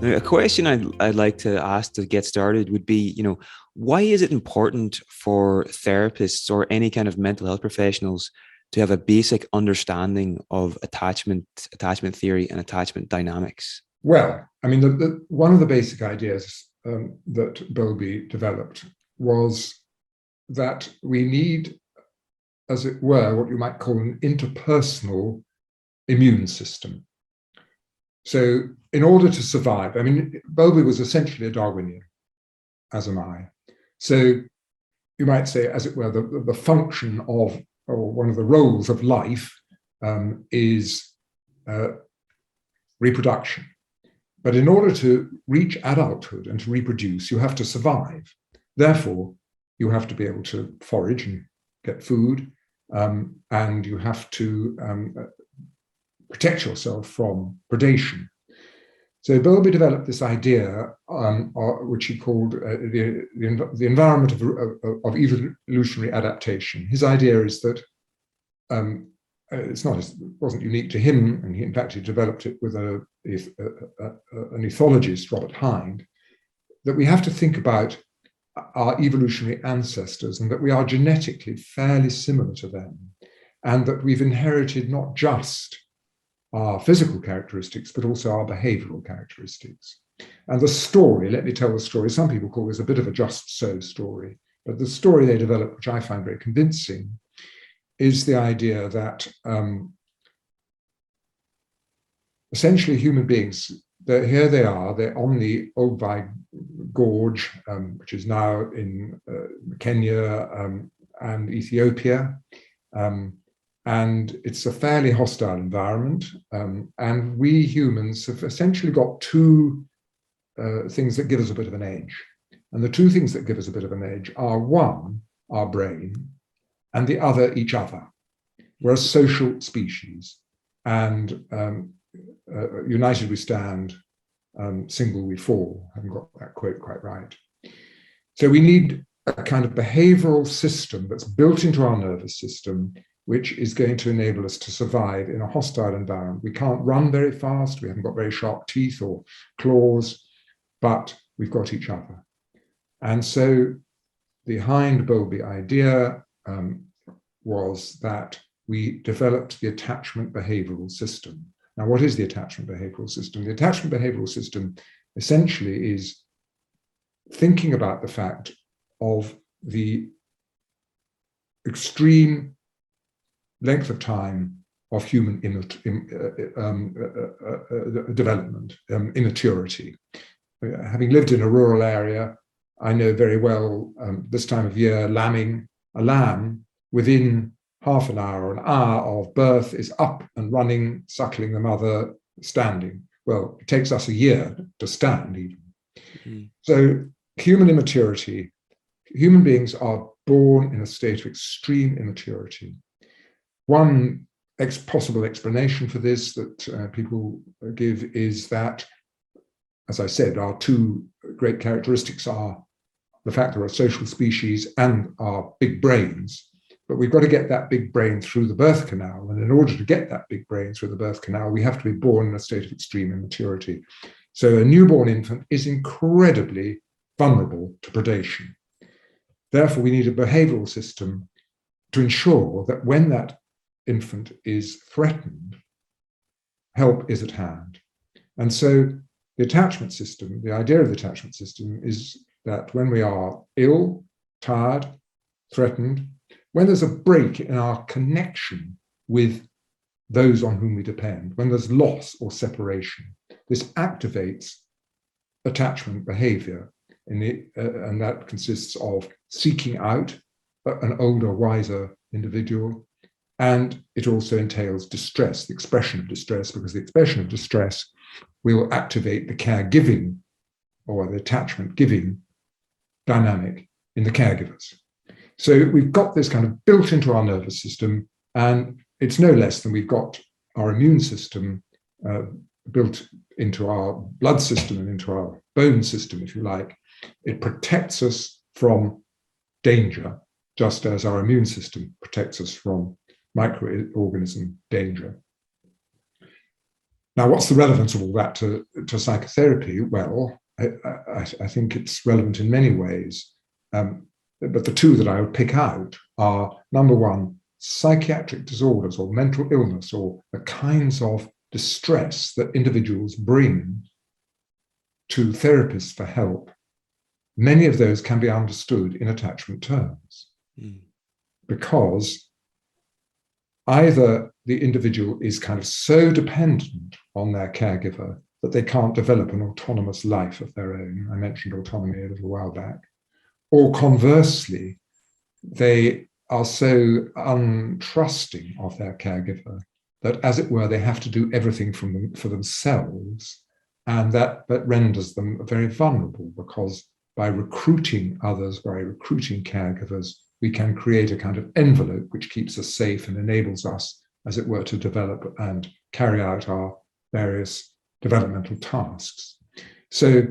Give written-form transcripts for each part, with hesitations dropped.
Now, a question I'd like to ask to get started would be, why is it important for therapists or any kind of mental health professionals to have a basic understanding of attachment theory and attachment dynamics? Well, I mean, one of the basic ideas that Bowlby developed was that we need, as it were, what you might call an interpersonal immune system. So in order to survive, I mean, Bowlby was essentially a Darwinian, as am I. So you might say, as it were, the function of, or one of the roles of life is reproduction. But in order to reach adulthood and to reproduce, you have to survive. Therefore, you have to be able to forage and get food, and you have to protect yourself from predation. So Bowlby developed this idea, which he called the environment of evolutionary adaptation. His idea is that it wasn't unique to him, and in fact he developed it with an ethologist, Robert Hind, that we have to think about our evolutionary ancestors and that we are genetically fairly similar to them, and that we've inherited not just our physical characteristics, but also our behavioral characteristics. And the story, let me tell the story, some people call this a bit of a just so story, but the story they developed, which I find very convincing, is the idea that essentially human beings, here they are, they're on the Olduvai Gorge, which is now in Kenya and Ethiopia. And it's a fairly hostile environment. And we humans have essentially got two things that give us a bit of an edge. And the two things that give us a bit of an edge are, one, our brain, and the other, each other. We're a social species. And united we stand, single we fall. I haven't got that quote quite right. So we need a kind of behavioral system that's built into our nervous system, which is going to enable us to survive in a hostile environment. We can't run very fast, we haven't got very sharp teeth or claws, but we've got each other. And so the Hind-Bowlby idea was that we developed the attachment behavioral system. Now, what is the attachment behavioral system? The attachment behavioral system essentially is thinking about the fact of the extreme length of time of human development, immaturity. Having lived in a rural area, I know very well this time of year, lambing. A lamb within half an hour of birth is up and running, suckling the mother, standing. Well, it takes us a year to stand even. Mm-hmm. So human immaturity, human beings are born in a state of extreme immaturity. One possible explanation for this that people give is that, as I said, our two great characteristics are the fact that we're a social species and our big brains, but we've got to get that big brain through the birth canal. And in order to get that big brain through the birth canal, we have to be born in a state of extreme immaturity. So a newborn infant is incredibly vulnerable to predation. Therefore, we need a behavioral system to ensure that when that infant is threatened, help is at hand. And so the attachment system, the idea of the attachment system is that when we are ill, tired, threatened, when there's a break in our connection with those on whom we depend, when there's loss or separation, this activates attachment behavior. And that consists of seeking out an older, wiser individual. And it also entails distress, the expression of distress, because the expression of distress will activate the caregiving or the attachment giving dynamic in the caregivers. So we've got this kind of built into our nervous system, and it's no less than we've got our immune system built into our blood system and into our bone system, if you like. It protects us from danger, just as our immune system protects us from microorganism danger. Now, what's the relevance of all that to psychotherapy? Well, I think it's relevant in many ways. But the two that I would pick out are, number one, psychiatric disorders or mental illness, or the kinds of distress that individuals bring to therapists for help. Many of those can be understood in attachment terms, because either the individual is kind of so dependent on their caregiver that they can't develop an autonomous life of their own. I mentioned autonomy a little while back. Or conversely, they are so untrusting of their caregiver that, as it were, they have to do everything for themselves, and that renders them very vulnerable, because by recruiting others, by recruiting caregivers, we can create a kind of envelope which keeps us safe and enables us, as it were, to develop and carry out our various developmental tasks. So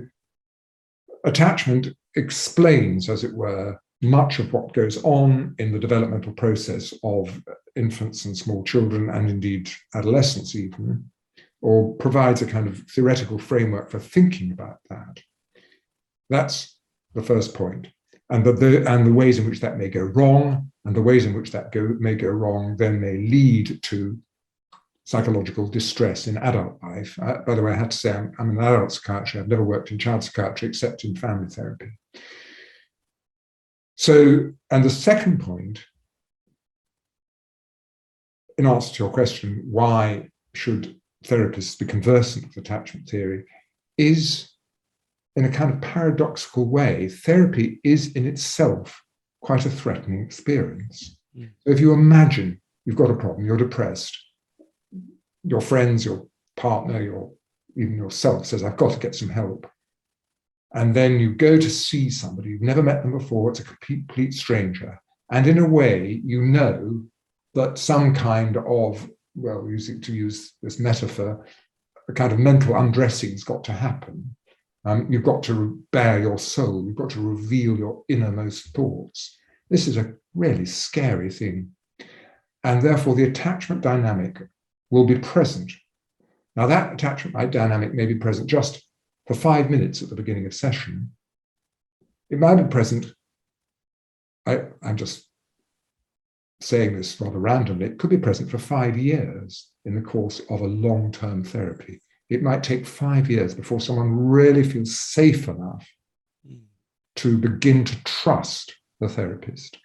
attachment explains, as it were, much of what goes on in the developmental process of infants and small children, and indeed adolescents even, or provides a kind of theoretical framework for thinking about that. That's the first point. And the ways in which that may go wrong, and the ways in which that may go wrong then may lead to psychological distress in adult life. By the way, I had to say I'm an adult psychiatrist. I've never worked in child psychiatry except in family therapy. So, and the second point, in answer to your question, why should therapists be conversant with attachment theory, is, in a kind of paradoxical way, therapy is in itself quite a threatening experience. So if you imagine you've got a problem, you're depressed, your friends, your partner, even yourself says, I've got to get some help. And then you go to see somebody, you've never met them before, it's a complete stranger. And in a way, you know that some kind of, well, to use this metaphor, a kind of mental undressing's got to happen. You've got to bare your soul. You've got to reveal your innermost thoughts. This is a really scary thing. And therefore, the attachment dynamic will be present. Now, that attachment dynamic may be present just for 5 minutes at the beginning of session. It might be present, I'm just saying this rather randomly, it could be present for 5 years in the course of a long-term therapy. It might take 5 years before someone really feels safe enough to begin to trust the therapist.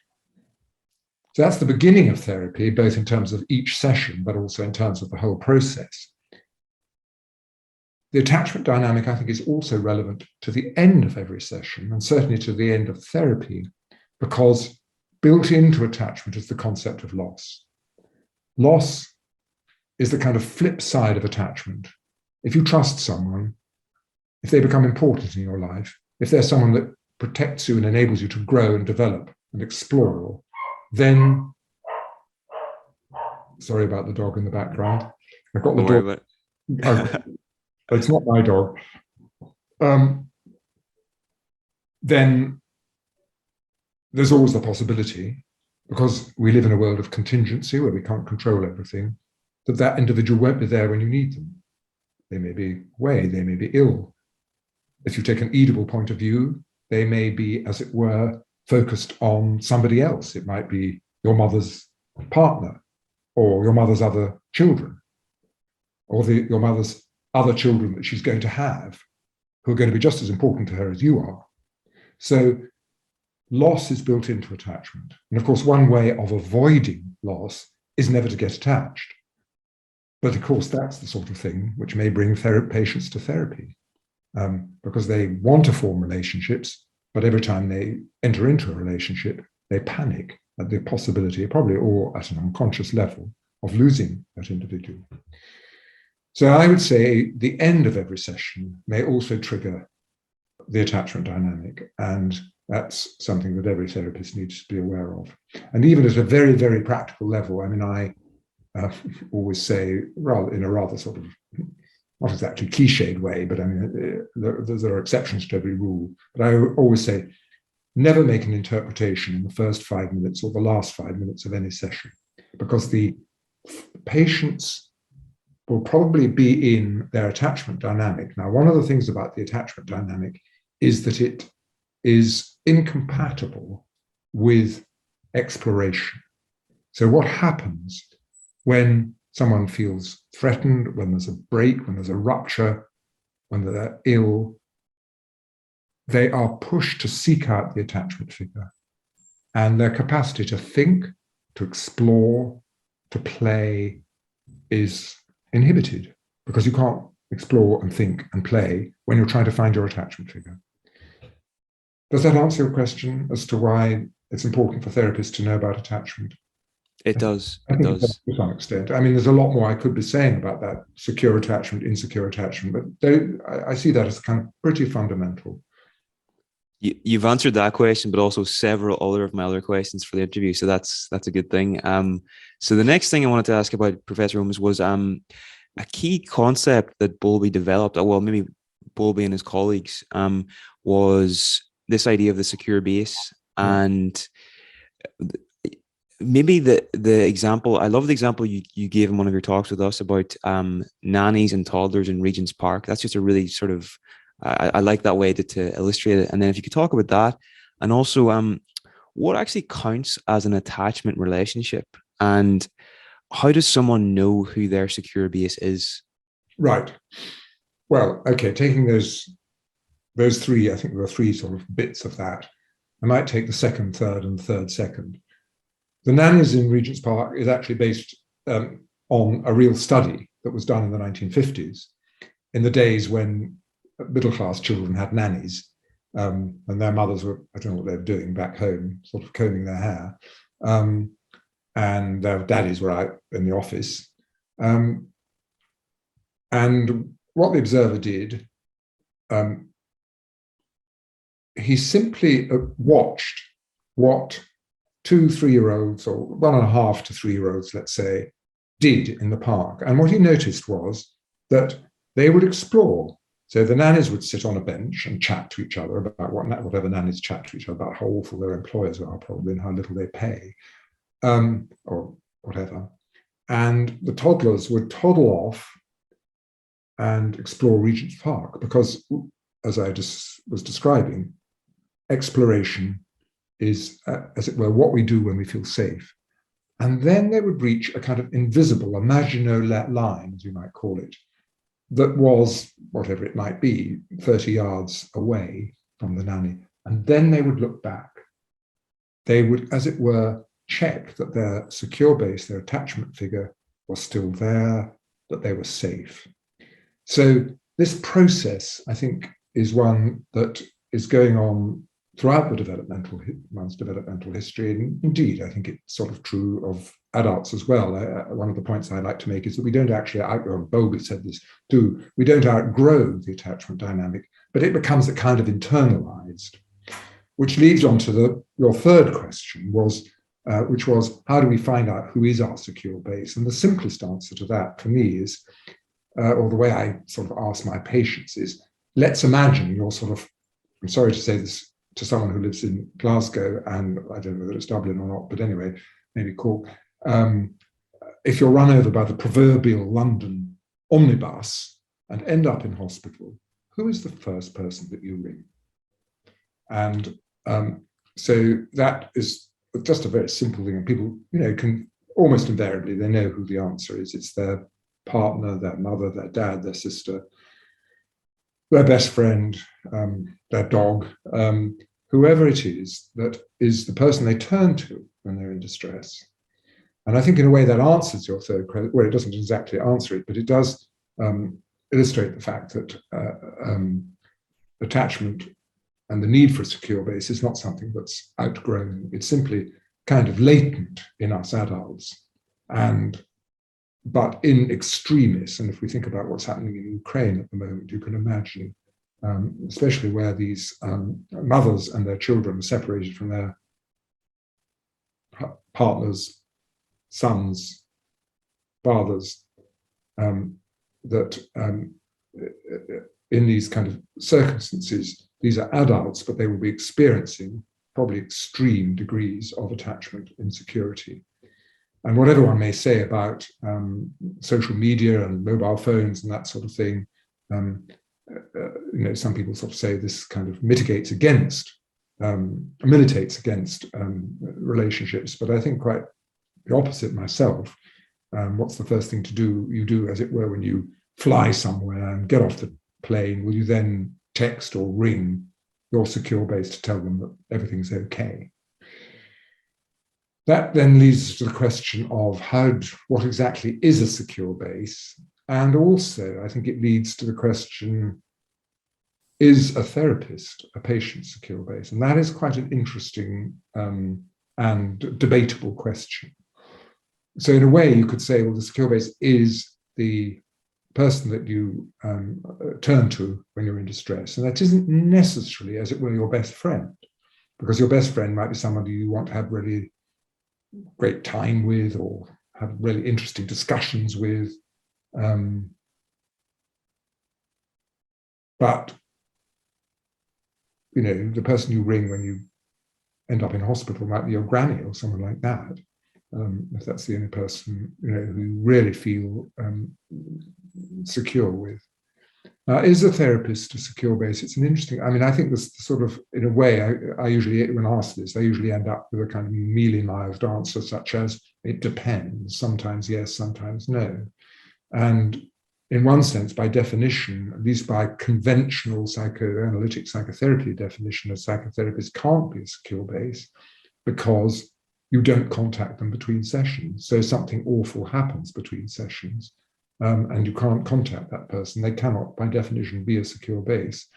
So that's the beginning of therapy, both in terms of each session, but also in terms of the whole process. The attachment dynamic, I think, is also relevant to the end of every session, and certainly to the end of therapy, because built into attachment is the concept of loss. Loss is the kind of flip side of attachment. If you trust someone, if they become important in your life, if they're someone that protects you and enables you to grow and develop and explore, then, sorry about the dog in the background. I've got the dog. It's not my dog. Then there's always the possibility, because we live in a world of contingency where we can't control everything, that individual won't be there when you need them. They may be away, they may be ill. If you take an Oedipal point of view, they may be, as it were, focused on somebody else. It might be your mother's partner, or your mother's other children, or your mother's other children that she's going to have, who are going to be just as important to her as you are. So loss is built into attachment. And of course, one way of avoiding loss is never to get attached. But of course, that's the sort of thing which may bring patients to therapy, because they want to form relationships, but every time they enter into a relationship, they panic at the possibility, probably all at an unconscious level, of losing that individual. So I would say the end of every session may also trigger the attachment dynamic, and that's something that every therapist needs to be aware of. And even at a very, very practical level, I mean, I always say, in a rather sort of, not exactly cliched way, but I mean, there are exceptions to every rule. But I always say, never make an interpretation in the first 5 minutes or the last 5 minutes of any session, because the patient's will probably be in their attachment dynamic. Now, one of the things about the attachment dynamic is that it is incompatible with exploration. So what happens when someone feels threatened, when there's a break, when there's a rupture, when they're ill? They are pushed to seek out the attachment figure, and their capacity to think, to explore, to play is inhibited, because you can't explore and think and play when you're trying to find your attachment figure. Does that answer your question as to why it's important for therapists to know about attachment? It does. I It think it does does. to some extent. I mean, there's a lot more I could be saying about that secure attachment, insecure attachment, but I see that as kind of pretty fundamental. You've answered that question, but also several other of my other questions for the interview. So that's a good thing. So the next thing I wanted to ask about Professor Holmes was a key concept that Bowlby developed, well, maybe Bowlby and his colleagues, was this idea of the secure base. And maybe the example, I love the example you gave in one of your talks with us about nannies and toddlers in Regent's Park. That's just a really sort of, I like that way to illustrate it. And then if you could talk about that, and also what actually counts as an attachment relationship, and how does someone know who their secure base is? Right. Well, okay, taking those three, I think there are three sort of bits of that. I might take the second, third, and third, second. The nannies in Regent's Park is actually based on a real study that was done in the 1950s, in the days when middle-class children had nannies, and their mothers were, I don't know what they were doing back home, sort of combing their hair, and their daddies were out in the office. And what the observer did, he simply watched what 2-3-year-olds, or 1.5 to 3-year-olds, let's say, did in the park. And what he noticed was that they would explore. So the nannies would sit on a bench and chat to each other about whatever nannies chat to each other about, how awful their employers are probably and how little they pay, or whatever. And the toddlers would toddle off and explore Regent's Park because, as I just was describing, exploration is, as it were, what we do when we feel safe. And then they would reach a kind of invisible, imaginal line, as you might call it, that was, whatever it might be, 30 yards away from the nanny. And then they would look back. They would, as it were, check that their secure base, their attachment figure, was still there, that they were safe. So this process, I think, is one that is going on throughout one's developmental history. And indeed, I think it's sort of true of adults as well. One of the points I like to make is that we don't actually, Bowlby said this too, we don't outgrow the attachment dynamic, but it becomes a kind of internalized, which leads on to your third question, which was, how do we find out who is our secure base? And the simplest answer to that for me is, or the way I sort of ask my patients is, let's imagine you're sort of, I'm sorry to say this to someone who lives in Glasgow, and I don't know whether it's Dublin or not, but anyway, maybe Cork. If you're run over by the proverbial London omnibus and end up in hospital, who is the first person that you ring? And so that is just a very simple thing. And people, can almost invariably, they know who the answer is. It's their partner, their mother, their dad, their sister, their best friend, their dog, whoever it is that is the person they turn to when they're in distress. And I think in a way that answers your third question. Well, it doesn't exactly answer it, but it does illustrate the fact that attachment and the need for a secure base is not something that's outgrown. It's simply kind of latent in us adults. But in extremis, and if we think about what's happening in Ukraine at the moment, you can imagine, especially where these mothers and their children are separated from their partners, sons, fathers, that in these kind of circumstances, these are adults, but they will be experiencing probably extreme degrees of attachment insecurity. And whatever one may say about social media and mobile phones and that sort of thing, some people sort of say this kind of militates against relationships, but I think quite the opposite myself. What's the first thing you do, as it were, when you fly somewhere and get off the plane? Will you then text or ring your secure base to tell them that everything's okay? That then leads to the question of what exactly is a secure base? And also, I think it leads to the question, is a therapist a patient's secure base? And that is quite an interesting and debatable question. So in a way, you could say, well, the secure base is the person that you turn to when you're in distress. And that isn't necessarily, as it were, your best friend, because your best friend might be somebody you want to have really great time with or have really interesting discussions with. But, the person you ring when you end up in hospital might be your granny or someone like that. If that's the only person, who you really feel secure with. Is a therapist a secure base? It's an interesting, I think this sort of, in a way, I usually, when asked this, I usually end up with a kind of mealy-mouthed answer, such as, it depends. Sometimes yes, sometimes no. And in one sense, by definition, at least by conventional psychoanalytic psychotherapy definition, a psychotherapist can't be a secure base because you don't contact them between sessions. So something awful happens between sessions. And you can't contact that person. They cannot, by definition, be a secure base.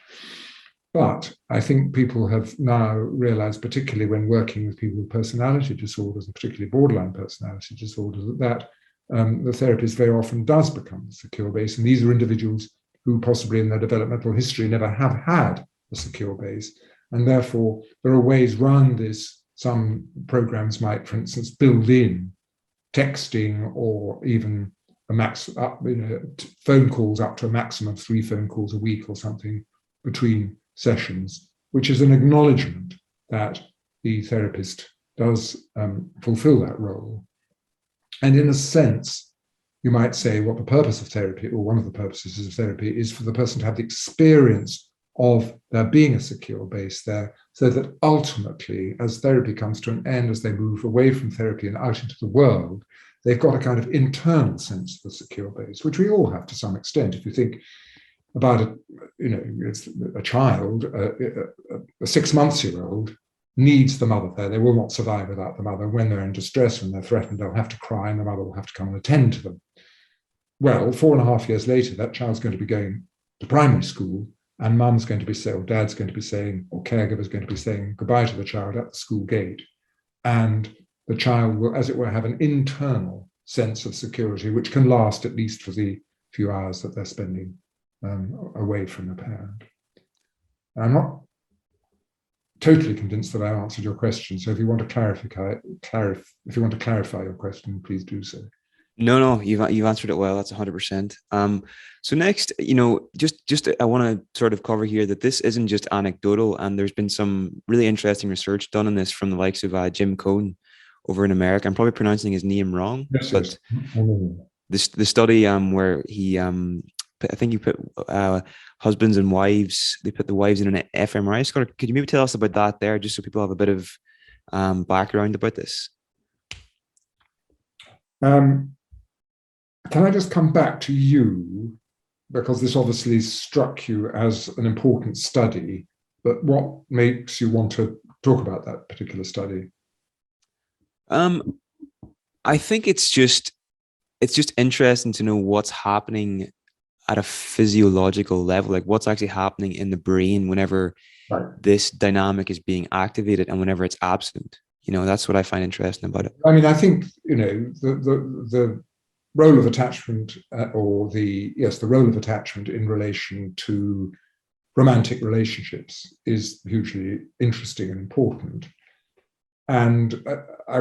But I think people have now realized, particularly when working with people with personality disorders, and particularly borderline personality disorders, that the therapist very often does become a secure base. And these are individuals who possibly in their developmental history never have had a secure base. And therefore, there are ways around this. Some programs might, for instance, build in texting or even phone calls up to a maximum of 3 phone calls a week or something between sessions, which is an acknowledgement that the therapist does fulfill that role. And in a sense, you might say what the purpose of therapy, or one of the purposes of therapy, is for the person to have the experience of there being a secure base there, so that ultimately, as therapy comes to an end, as they move away from therapy and out into the world, they've got a kind of internal sense of the secure base, which we all have to some extent. If you think about a child, a 6-month-old needs the mother there. They will not survive without the mother. When they're in distress, when they're threatened, they'll have to cry and the mother will have to come and attend to them. Well, 4.5 years later, that child's going to be going to primary school, and mum's going to be saying, or dad's going to be saying, or caregiver's going to be saying goodbye to the child at the school gate. And the child will, as it were, have an internal sense of security, which can last at least for the few hours that they're spending away from the parent. I'm not totally convinced that I answered your question. So if you want to clarify your question, please do so. No, you've answered it well. That's 100%. So next, just I want to sort of cover here that this isn't just anecdotal, and there's been some really interesting research done on this from the likes of Jim Cohn over in America. I'm probably pronouncing his name wrong, but the study where he I think you put husbands and wives. They put the wives in an fMRI score. Could you maybe tell us about that there, just so people have a bit of background about this? Can I just come back to you, because this obviously struck you as an important study, but what makes you want to talk about that particular study? I think it's just interesting to know what's happening at a physiological level, like what's actually happening in the brain whenever this dynamic is being activated and whenever it's absent. That's what I find interesting about it. I think the role of attachment, the role of attachment in relation to romantic relationships is hugely interesting and important. And I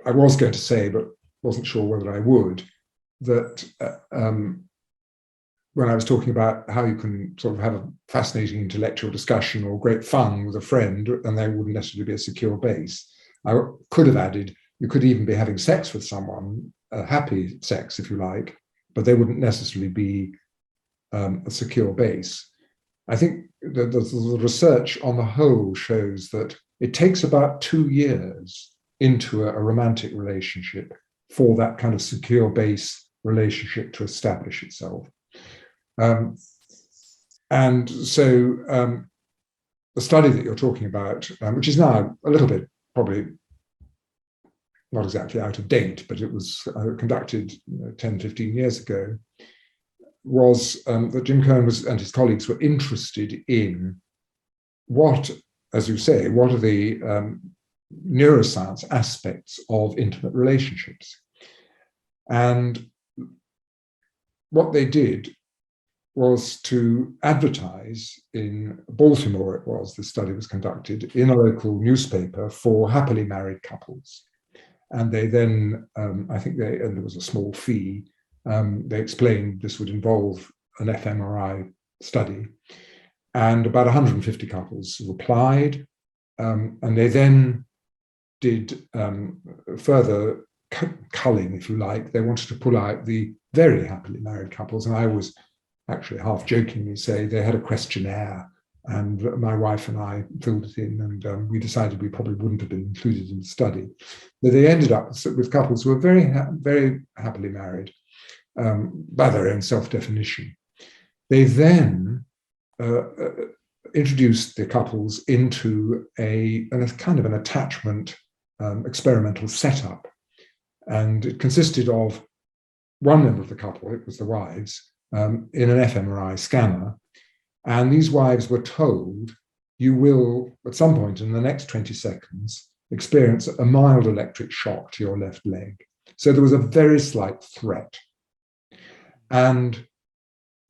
was going to say, but wasn't sure whether I would, that when I was talking about how you can sort of have a fascinating intellectual discussion or great fun with a friend, and they wouldn't necessarily be a secure base, I could have added You could even be having sex with someone, happy sex, if you like, but they wouldn't necessarily be a secure base. I think the research on the whole shows that it takes about 2 years into a romantic relationship for that kind of secure base relationship to establish itself. And so the study that you're talking about, which is now a little bit probably not exactly out of date, but it was conducted 10, 15 years ago, was that Jim Cohen and his colleagues were interested in what, as you say, what are the neuroscience aspects of intimate relationships. And what they did was to advertise in Baltimore, it was, the study was conducted in a local newspaper for happily married couples. And they then, and there was a small fee, they explained this would involve an fMRI study. And about 150 couples replied. And they then did further culling, if you like. They wanted to pull out the very happily married couples. And I always actually half jokingly say they had a questionnaire, and my wife and I filled it in, and we decided we probably wouldn't have been included in the study. But they ended up with couples who were very, very happily married by their own self-definition. They then introduced the couples into a kind of an attachment experimental setup. And it consisted of one member of the couple, it was the wives, in an fMRI scanner. And these wives were told, you will, at some point in the next 20 seconds, experience a mild electric shock to your left leg. So there was a very slight threat. And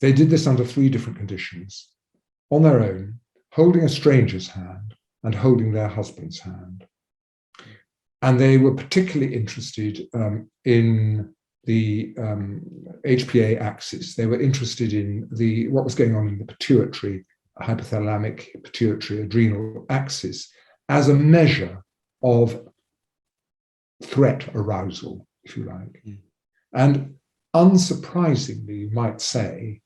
they did this under 3 different conditions: on their own, holding a stranger's hand, and holding their husband's hand. And they were particularly interested in the HPA axis. They were interested in what was going on in the pituitary, hypothalamic, pituitary, adrenal axis as a measure of threat arousal, if you like. Mm. And unsurprisingly, you might say,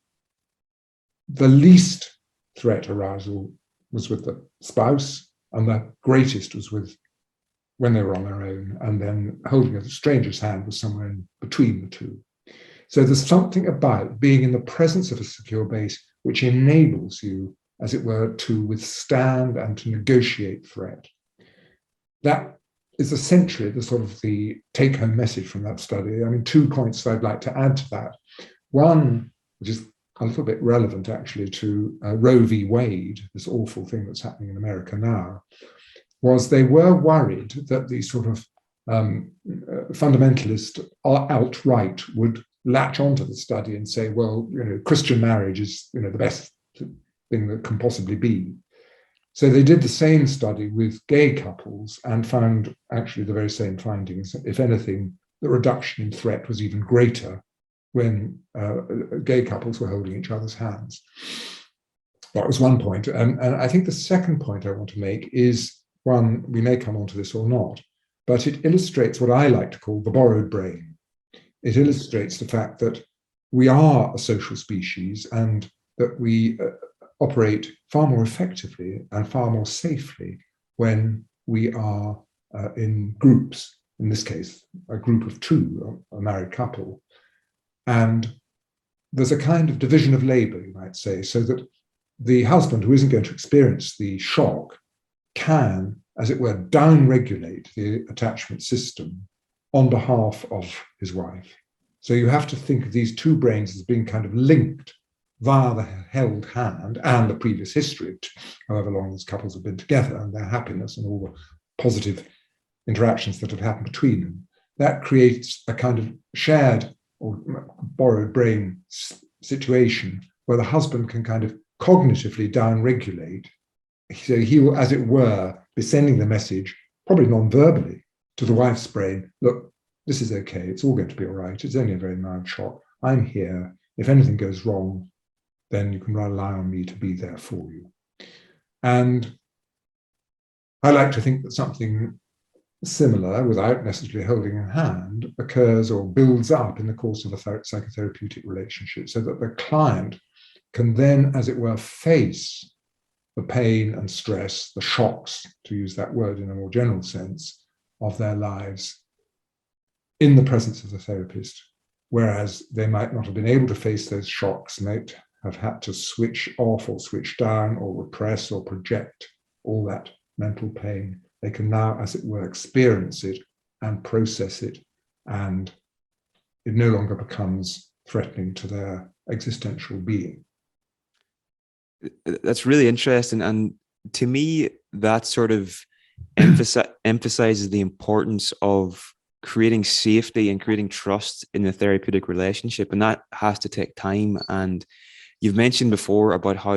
the least threat arousal was with the spouse, and the greatest was when they were on their own, and then holding a stranger's hand was somewhere in between the two. So there's something about being in the presence of a secure base which enables you, as it were, to withstand and to negotiate threat. That is essentially the sort of the take-home message from that study. I mean, 2 points I'd like to add to that. One, which is a little bit relevant actually to Roe v. Wade, this awful thing that's happening in America now, was they were worried that the sort of fundamentalist alt-right would latch onto the study and say, well, Christian marriage is, the best thing that can possibly be. So they did the same study with gay couples and found actually the very same findings. If anything, the reduction in threat was even greater when gay couples were holding each other's hands. That was one point. And I think the second point I want to make is one, we may come onto this or not, but it illustrates what I like to call the borrowed brain. It illustrates the fact that we are a social species and that we operate far more effectively and far more safely when we are in groups, in this case, a group of 2, a married couple. And there's a kind of division of labor, you might say, so that the husband who isn't going to experience the shock can, as it were, down-regulate the attachment system on behalf of his wife. So you have to think of these 2 brains as being kind of linked via the held hand and the previous history, however long these couples have been together, and their happiness and all the positive interactions that have happened between them. That creates a kind of shared or borrowed brain situation where the husband can kind of cognitively down-regulate. So he will, as it were, be sending the message, probably non-verbally, to the wife's brain, look, this is okay, it's all going to be all right, it's only a very mild shock, I'm here, if anything goes wrong, then you can rely on me to be there for you. And I like to think that something similar, without necessarily holding a hand, occurs or builds up in the course of a psychotherapeutic relationship, so that the client can then, as it were, face the pain and stress, the shocks, to use that word in a more general sense, of their lives in the presence of the therapist, whereas they might not have been able to face those shocks, might have had to switch off or switch down or repress or project all that mental pain. They can now, as it were, experience it and process it, and it no longer becomes threatening to their existential being. That's really interesting. And to me, that sort of emphasizes the importance of creating safety and creating trust in the therapeutic relationship. And that has to take time. And you've mentioned before about how,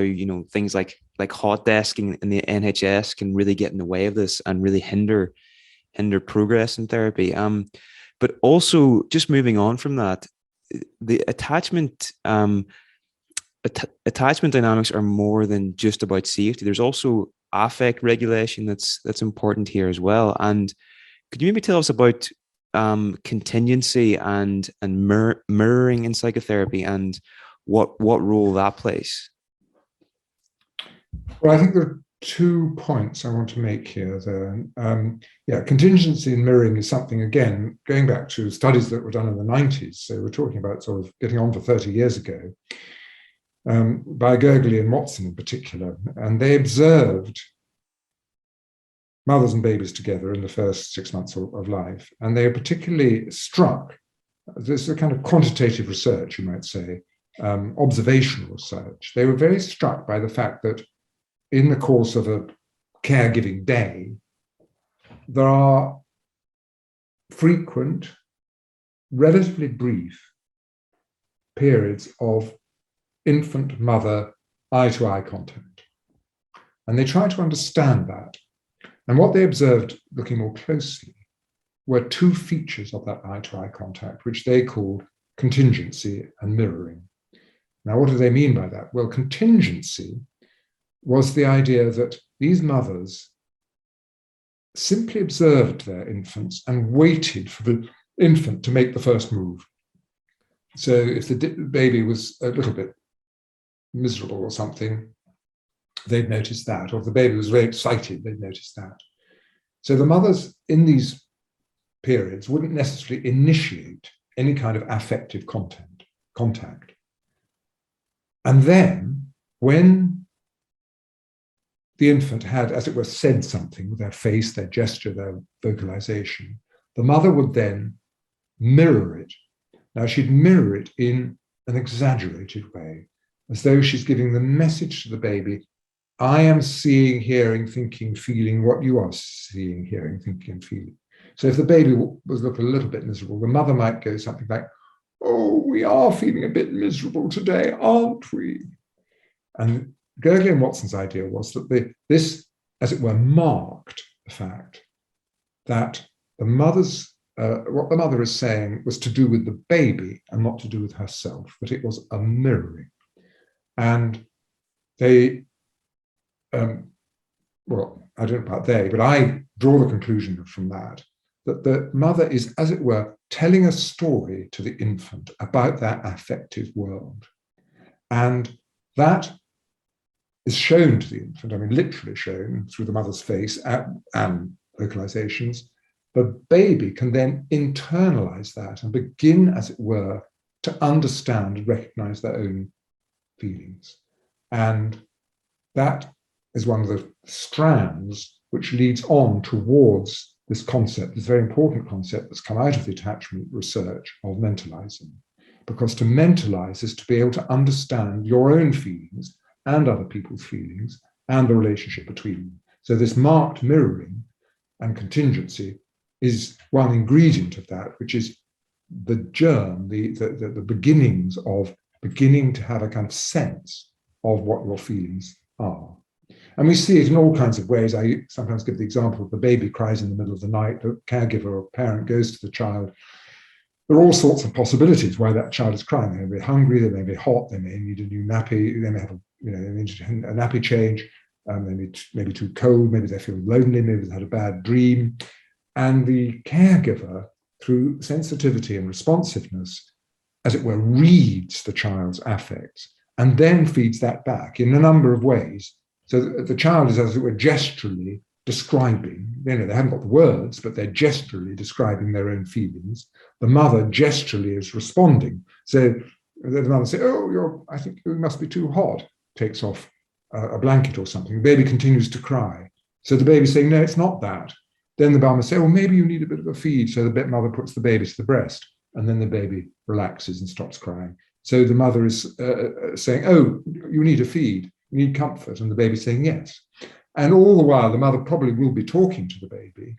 things like hot desking in the NHS can really get in the way of this and really hinder progress in therapy. But also, just moving on from that, the attachment dynamics are more than just about safety. There's also affect regulation that's important here as well. And could you maybe tell us about contingency and mirroring in psychotherapy, and what role that plays? Well, I think there are 2 points I want to make here. Contingency and mirroring is something, again, going back to studies that were done in the 90s. So we're talking about sort of getting on for 30 years ago, by Gergely and Watson in particular. And they observed mothers and babies together in the first 6 months of life. And they were particularly struck, this is a kind of quantitative research, you might say, observational research. They were very struck by the fact that in the course of a caregiving day, there are frequent, relatively brief periods of infant-mother eye-to-eye contact. And they tried to understand that. And what they observed, looking more closely, were 2 features of that eye-to-eye contact, which they called contingency and mirroring. Now, what do they mean by that? Well, contingency was the idea that these mothers simply observed their infants and waited for the infant to make the first move. So if the baby was a little bit miserable or something, they'd notice that. Or if the baby was very excited, they'd notice that. So the mothers in these periods wouldn't necessarily initiate any kind of affective contact. And then when the infant had, as it were, said something with their face, their gesture, their vocalization, the mother would then mirror it. Now, she'd mirror it in an exaggerated way, as though she's giving the message to the baby, I am seeing, hearing, thinking, feeling what you are seeing, hearing, thinking, and feeling. So if the baby was looking a little bit miserable, the mother might go something like, oh, we are feeling a bit miserable today, aren't we? And Gergely and Watson's idea was that this, as it were, marked the fact that the mother's what the mother is saying was to do with the baby and not to do with herself, that it was a mirroring. And they, well, I don't know about they, but I draw the conclusion from that the mother is, as it were, telling a story to the infant about that affective world. And that is shown to the infant, I mean, literally shown through the mother's face and vocalizations. The baby can then internalize that and begin, as it were, to understand and recognize their own feelings. And that is one of the strands which leads on towards this concept, this very important concept that's come out of the attachment research of mentalizing. Because to mentalize is to be able to understand your own feelings and other people's feelings and the relationship between them. So this marked mirroring and contingency is one ingredient of that, which is the germ, the beginnings of beginning to have a kind of sense of what your feelings are. And we see it in all kinds of ways. I sometimes give the example of the baby cries in the middle of the night, the caregiver or parent goes to the child. There are all sorts of possibilities why that child is crying. They may be hungry, they may be hot, they may need a new nappy, they may have they need a nappy change, they may be too cold, maybe they feel lonely, maybe they had a bad dream. And the caregiver, through sensitivity and responsiveness, as it were, reads the child's affects and then feeds that back in a number of ways. So the child is, as it were, gesturally describing, they haven't got the words, but they're gesturally describing their own feelings. The mother gesturally is responding. So the mother says, oh, I think it must be too hot, takes off a blanket or something. The baby continues to cry. So the baby's saying, no, it's not that. Then the mum will say, well, maybe you need a bit of a feed. So the mother puts the baby to the breast, and then the baby relaxes and stops crying. So the mother is saying, oh, you need a feed, you need comfort. And the baby's saying, yes. And all the while, the mother probably will be talking to the baby,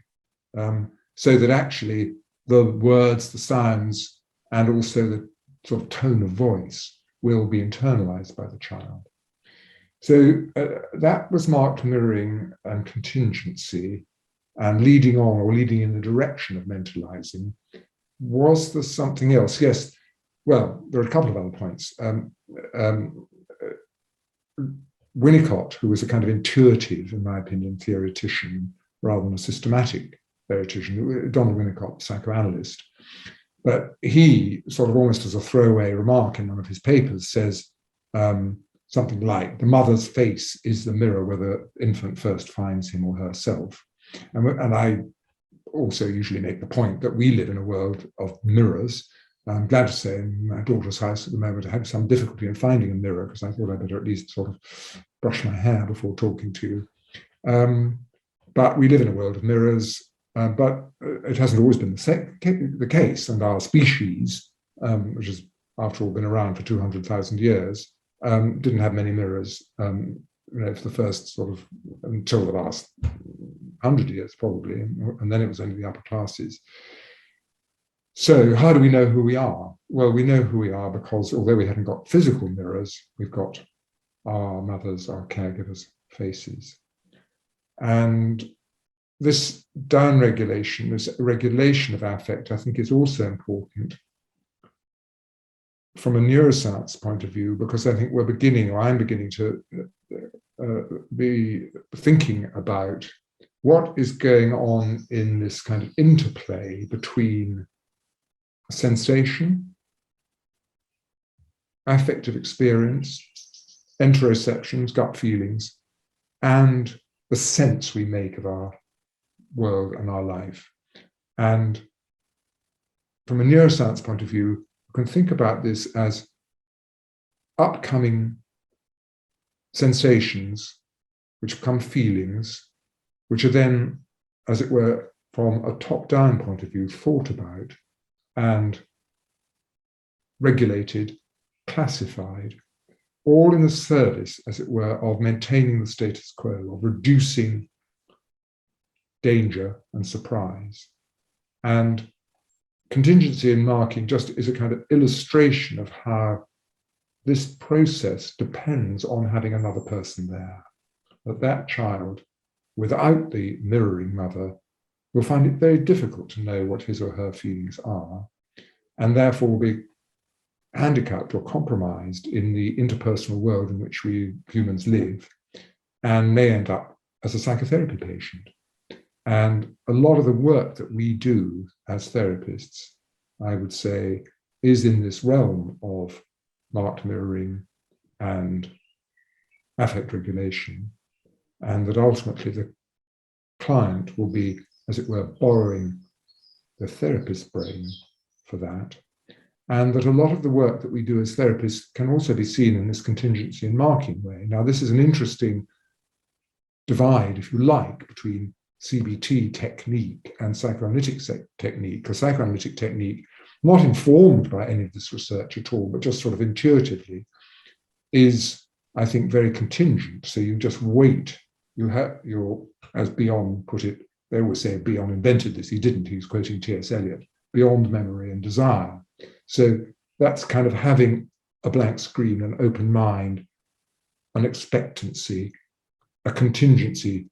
so that actually the words, the sounds, and also the sort of tone of voice will be internalized by the child. So that was marked mirroring and contingency, and leading on or leading in the direction of mentalizing. Was there something else? Yes. Well, there are a couple of other points. Winnicott, who was a kind of intuitive, in my opinion, theoretician rather than a systematic theoretician, Donald Winnicott, psychoanalyst, but he sort of almost as a throwaway remark in one of his papers says something like, the mother's face is the mirror where the infant first finds him or herself. And I also usually make the point that we live in a world of mirrors. I'm glad to say in my daughter's house at the moment, I had some difficulty in finding a mirror because I thought I'd better at least sort of brush my hair before talking to you. But we live in a world of mirrors, but it hasn't always been the case. And our species, which has after all been around for 200,000 years, didn't have many mirrors for the first sort of, until the last 100 years probably, and then it was only the upper classes. So how do we know who we are? Well, we know who we are because although we haven't got physical mirrors, we've got our mothers, our caregivers' faces. And this downregulation, this regulation of affect, I think is also important from a neuroscience point of view, because I think I'm beginning to be thinking about what is going on in this kind of interplay between sensation, affective experience, interoceptions, gut feelings, and the sense we make of our world and our life. And from a neuroscience point of view, you can think about this as upcoming sensations, which become feelings, which are then, as it were, from a top-down point of view, thought about and regulated, classified, all in the service, as it were, of maintaining the status quo, of reducing danger and surprise. And contingency and marking just is a kind of illustration of how this process depends on having another person there. That child, without the mirroring mother, will find it very difficult to know what his or her feelings are, and therefore will be handicapped or compromised in the interpersonal world in which we humans live, and may end up as a psychotherapy patient. And a lot of the work that we do as therapists, I would say, is in this realm of marked mirroring and affect regulation, and that ultimately the client will be, as it were, borrowing the therapist's brain for that. And that a lot of the work that we do as therapists can also be seen in this contingency and marking way. Now, this is an interesting divide, if you like, between CBT technique and psychoanalytic technique, because psychoanalytic technique, not informed by any of this research at all, but just sort of intuitively, is, I think, very contingent. So you just wait. You have your, as Bion put it, they always say Bion invented this. He didn't. He was quoting T.S. Eliot, beyond memory and desire. So that's kind of having a blank screen, an open mind, an expectancy, a contingency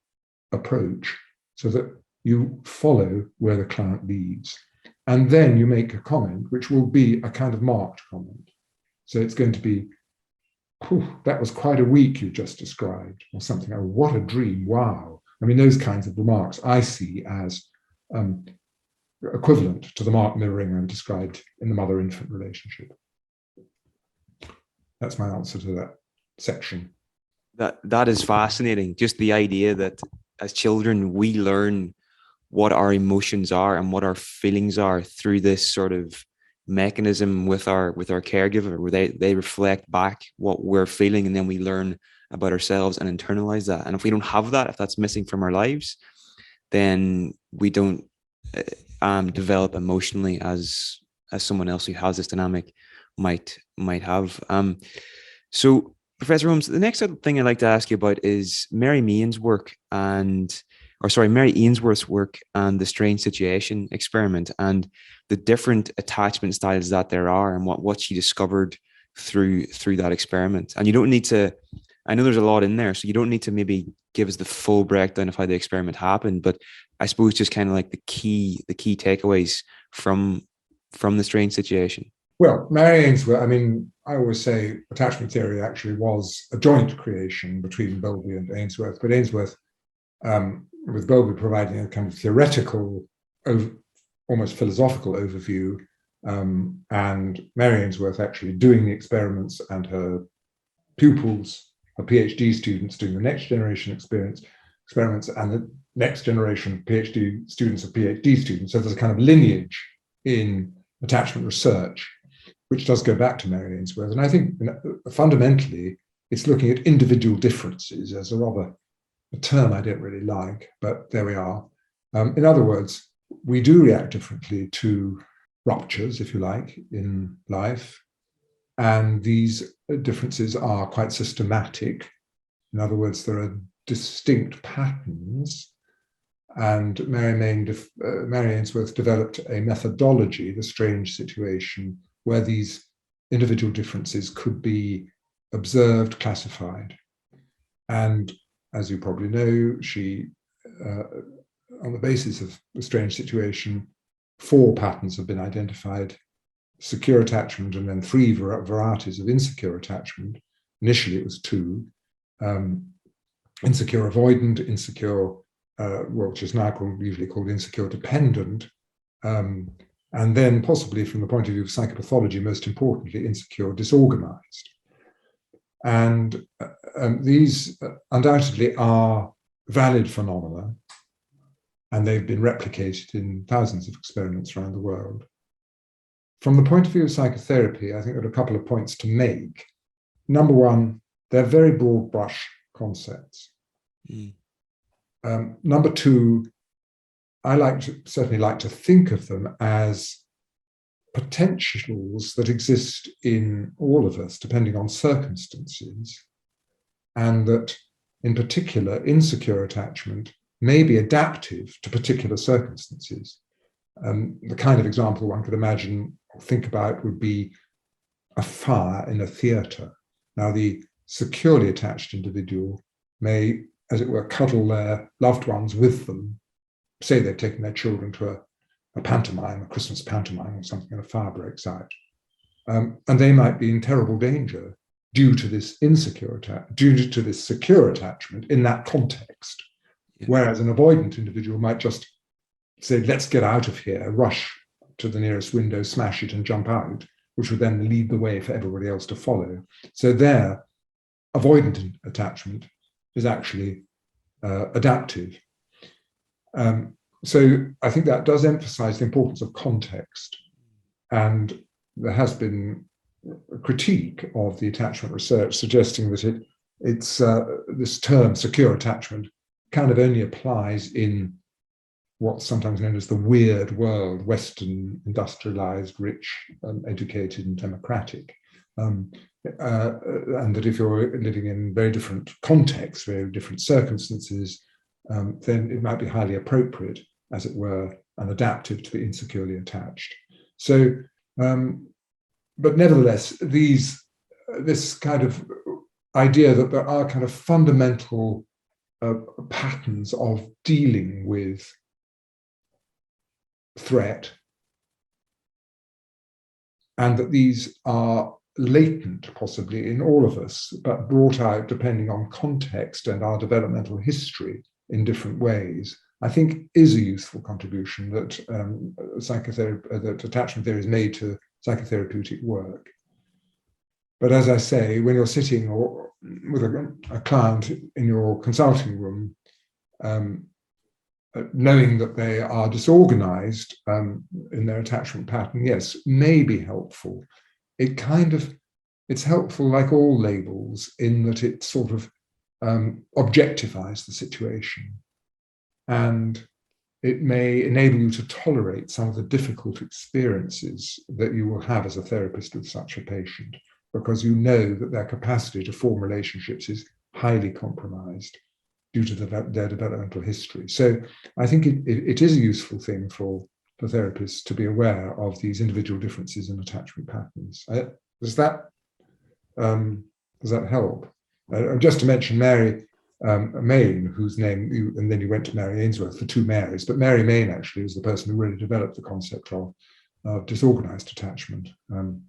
approach, so that you follow where the client leads. And then you make a comment, which will be a kind of marked comment. So it's going to be, that was quite a week you just described, or something. Oh, what a dream, wow. I mean, those kinds of remarks I see as equivalent to the mark mirroring I described in the mother-infant relationship. That's my answer to that section. That is fascinating. Just the idea that as children, we learn what our emotions are and what our feelings are through this sort of mechanism with our caregiver, where they reflect back what we're feeling, and then we learn about ourselves and internalize that. And if we don't have that, if that's missing from our lives, then we don't develop emotionally as someone else who has this dynamic might have. So Professor Holmes, the next thing I'd like to ask you about is Mary Ainsworth's work and the strange situation experiment, and the different attachment styles that there are, and what she discovered through that experiment. And you don't need to, I know there's a lot in there, so you don't need to maybe give us the full breakdown of how the experiment happened, but I suppose just kind of like the key takeaways from the strange situation. Well, Mary Ainsworth, I mean, I always say attachment theory actually was a joint creation between Bowlby and Ainsworth, but Ainsworth, with Bowlby providing a kind of theoretical, almost philosophical overview, and Mary Ainsworth actually doing the experiments, and her pupils, her PhD students doing the next generation experiments, and the next generation PhD students of PhD students. So there's a kind of lineage in attachment research, which does go back to Mary Ainsworth. And I think fundamentally, it's looking at individual differences as a term I don't really like, but there we are. In other words, we do react differently to ruptures, if you like, in life. And these differences are quite systematic. In other words, there are distinct patterns. And Mary Ainsworth developed a methodology, the strange situation, where these individual differences could be observed, classified. And as you probably know, she, on the basis of the strange situation, 4 patterns have been identified: secure attachment, and then 3 varieties of insecure attachment. Initially, it was 2, insecure avoidant, insecure, which is now usually called insecure dependent, and then possibly from the point of view of psychopathology, most importantly, insecure disorganized. And these undoubtedly are valid phenomena, and they've been replicated in thousands of experiments around the world. From the point of view of psychotherapy, I think there are a couple of points to make. Number one, they're very broad brush concepts. Number two, I certainly like to think of them as potentials that exist in all of us, depending on circumstances, and that, in particular, insecure attachment may be adaptive to particular circumstances. The kind of example one could imagine or think about would be a fire in a theatre. Now, the securely attached individual may, as it were, cuddle their loved ones with them. Say they've taken their children to a pantomime, a Christmas pantomime or something, and a fire breaks out. And they might be in terrible danger due to this secure attachment in that context. Yeah. Whereas an avoidant individual might just say, let's get out of here, rush to the nearest window, smash it and jump out, which would then lead the way for everybody else to follow. So their avoidant attachment is actually adaptive. So I think that does emphasize the importance of context. And there has been a critique of the attachment research suggesting that it's this term, secure attachment, kind of only applies in what's sometimes known as the weird world, Western, industrialized, rich, educated, and democratic. And that if you're living in very different contexts, very different circumstances, then it might be highly appropriate, as it were, and adaptive to the insecurely attached. So, but nevertheless, this kind of idea that there are kind of fundamental patterns of dealing with threat, and that these are latent possibly in all of us, but brought out depending on context and our developmental history in different ways, I think is a useful contribution that that attachment theory has made to psychotherapeutic work. But as I say, when you're sitting with a client in your consulting room, knowing that they are disorganized in their attachment pattern, yes, may be helpful. It's helpful, like all labels, in that it sort of objectifies the situation. And it may enable you to tolerate some of the difficult experiences that you will have as a therapist with such a patient, because you know that their capacity to form relationships is highly compromised due to their developmental history. So I think it is a useful thing for therapists to be aware of these individual differences in attachment patterns. Does that help? Just to mention Mary Main, whose name, and then you went to Mary Ainsworth for two Marys, but Mary Main actually was the person who really developed the concept of disorganized attachment. And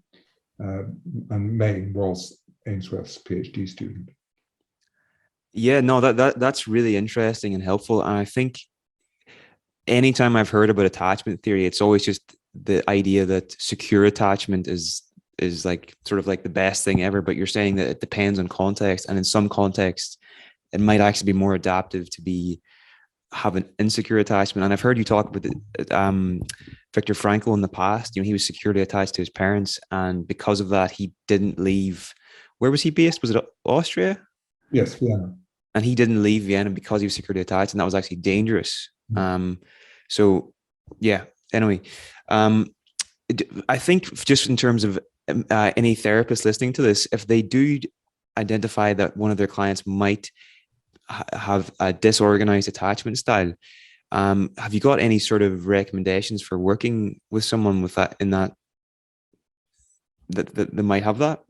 Main was Ainsworth's PhD student. Yeah, no, that's really interesting and helpful. And I think anytime I've heard about attachment theory, it's always just the idea that secure attachment is like sort of like the best thing ever. But you're saying that it depends on context, and in some contexts, it might actually be more adaptive to have an insecure attachment. And I've heard you talk about Viktor Frankl in the past. He was securely attached to his parents, and because of that, he didn't leave. Where was he based? Was it Austria? Yes, Vienna. And he didn't leave Vienna because he was securely attached, and that was actually dangerous. So yeah, anyway, I think just in terms of any therapist listening to this, if they do identify that one of their clients might have a disorganized attachment style, have you got any sort of recommendations for working with someone with that that might have that?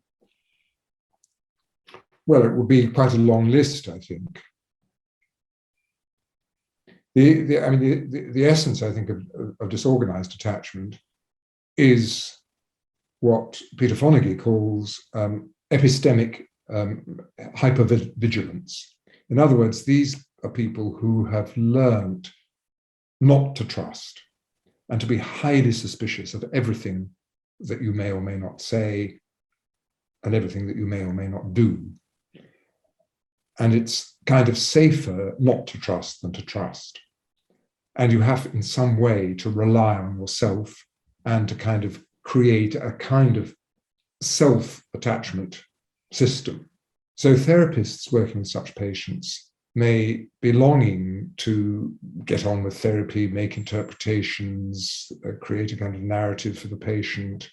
Well, it would be quite a long list, I think. The essence, I think, of disorganized attachment is what Peter Fonagy calls epistemic hypervigilance. In other words, these are people who have learned not to trust and to be highly suspicious of everything that you may or may not say and everything that you may or may not do. And it's kind of safer not to trust than to trust. And you have in some way to rely on yourself and to kind of create a kind of self-attachment system. So therapists working with such patients may be longing to get on with therapy, make interpretations, create a kind of narrative for the patient,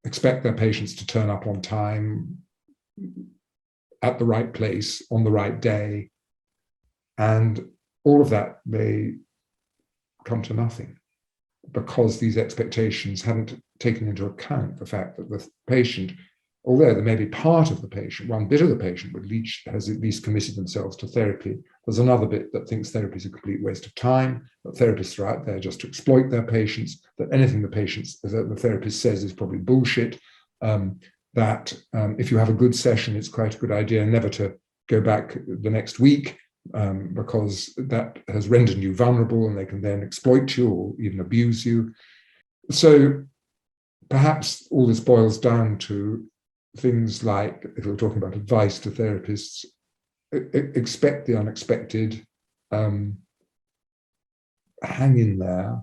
expect their patients to turn up on time, at the right place, on the right day. And all of that may come to nothing because these expectations haven't taken into account the fact that the patient, although there may be part of the patient, one bit of the patient has at least committed themselves to therapy, there's another bit that thinks therapy is a complete waste of time, that therapists are out there just to exploit their patients, that anything the therapist says is probably bullshit, that if you have a good session, it's quite a good idea never to go back the next week because that has rendered you vulnerable and they can then exploit you or even abuse you. So perhaps all this boils down to things like, if we're talking about advice to therapists, expect the unexpected, hang in there,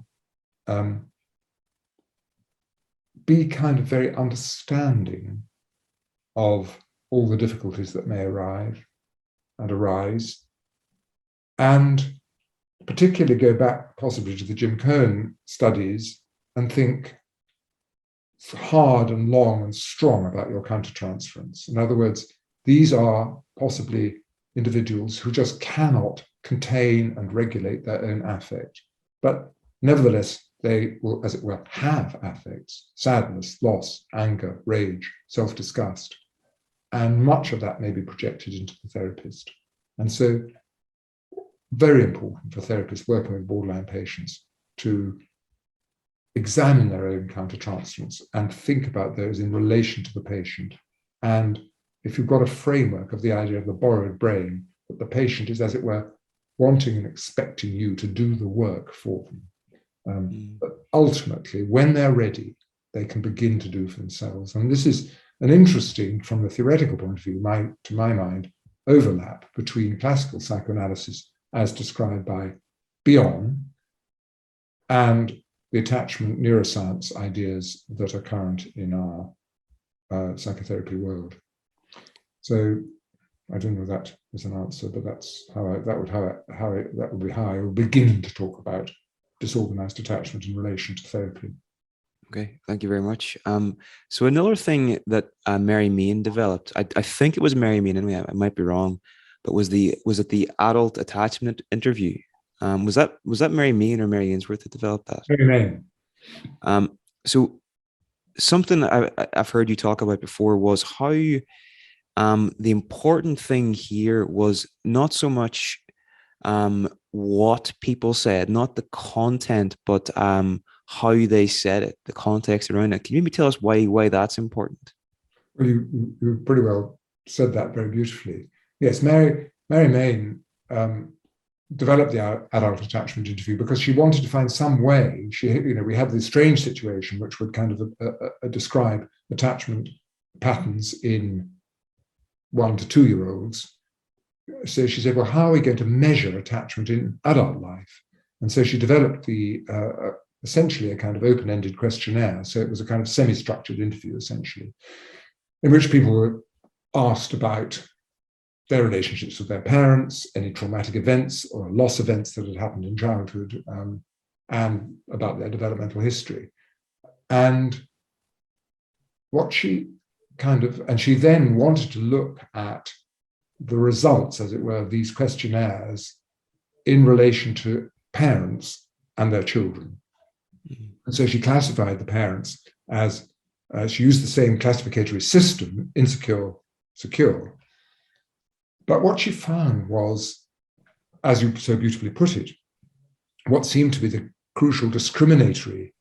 be kind of very understanding of all the difficulties that may arise, and particularly go back possibly to the Jim Cohen studies and think hard and long and strong about your countertransference. In other words, these are possibly individuals who just cannot contain and regulate their own affect, but nevertheless, they will, as it were, have affects, sadness, loss, anger, rage, self-disgust. And much of that may be projected into the therapist. And so, very important for therapists working with borderline patients to examine their own countertransference and think about those in relation to the patient. And if you've got a framework of the idea of the borrowed brain, that the patient is, as it were, wanting and expecting you to do the work for them. But ultimately, when they're ready, they can begin to do for themselves. And this is an interesting, from the theoretical point of view, to my mind, overlap between classical psychoanalysis as described by Bion and the attachment neuroscience ideas that are current in our psychotherapy world. So I don't know if that is an answer, but that's that would be how I would begin to talk about disorganized attachment in relation to therapy. Okay, thank you very much. So another thing that Mary Main developed, I think it was Mary Main, anyway, I might be wrong, but was it the adult attachment interview? Was that Mary Main or Mary Ainsworth that developed that? Mary Main. So something I've heard you talk about before was how the important thing here was not so much what people said, not the content, but how they said it, the context around it. Can you maybe tell us why that's important? Well, you pretty well said that very beautifully. Yes, Mary Main developed the adult attachment interview because she wanted to find some way. We had this strange situation which would kind of describe attachment patterns in 1 to 2-year-olds. So she said, well, how are we going to measure attachment in adult life? And so she developed essentially a kind of open-ended questionnaire. So it was a kind of semi-structured interview, essentially, in which people were asked about their relationships with their parents, any traumatic events or loss events that had happened in childhood, and about their developmental history. And she then wanted to look at the results, as it were, of these questionnaires in relation to parents and their children. And so she classified the parents as, she used the same classificatory system, insecure, secure. But what she found was, as you so beautifully put it, what seemed to be the crucial discriminatory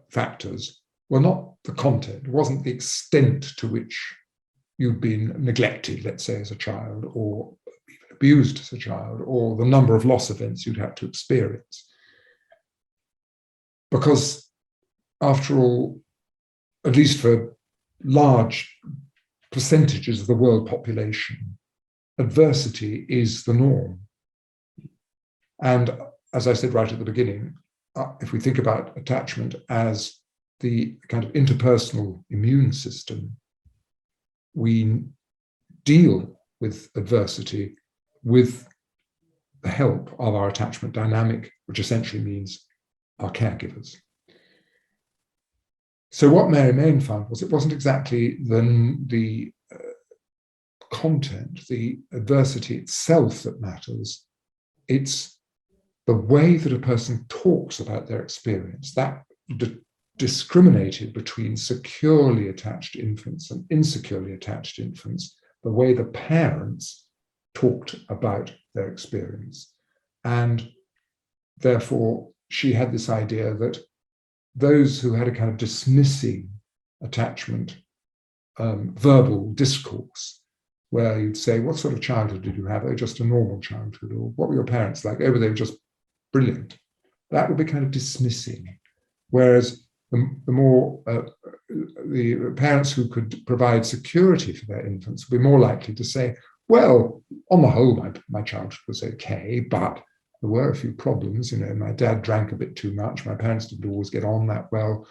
factors were not the content, it wasn't the extent to which you'd been neglected, let's say, as a child, or even abused as a child, or the number of loss events you'd had to experience. Because, after all, at least for large percentages of the world population, adversity is the norm. And as I said right at the beginning, if we think about attachment as the kind of interpersonal immune system, we deal with adversity with the help of our attachment dynamic, which essentially means our caregivers. So what Mary Main found was it wasn't exactly the content, the adversity itself that matters. It's the way that a person talks about their experience, that discriminated between securely attached infants and insecurely attached infants, the way the parents talked about their experience. And therefore, she had this idea that those who had a kind of dismissing attachment, verbal discourse, where you'd say, what sort of childhood did you have? Oh, just a normal childhood. Or what were your parents like? Oh, they were just brilliant. That would be kind of dismissing. Whereas the parents who could provide security for their infants would be more likely to say, well, on the whole, my childhood was okay, but there were a few problems. My dad drank a bit too much. My parents didn't always get on that well.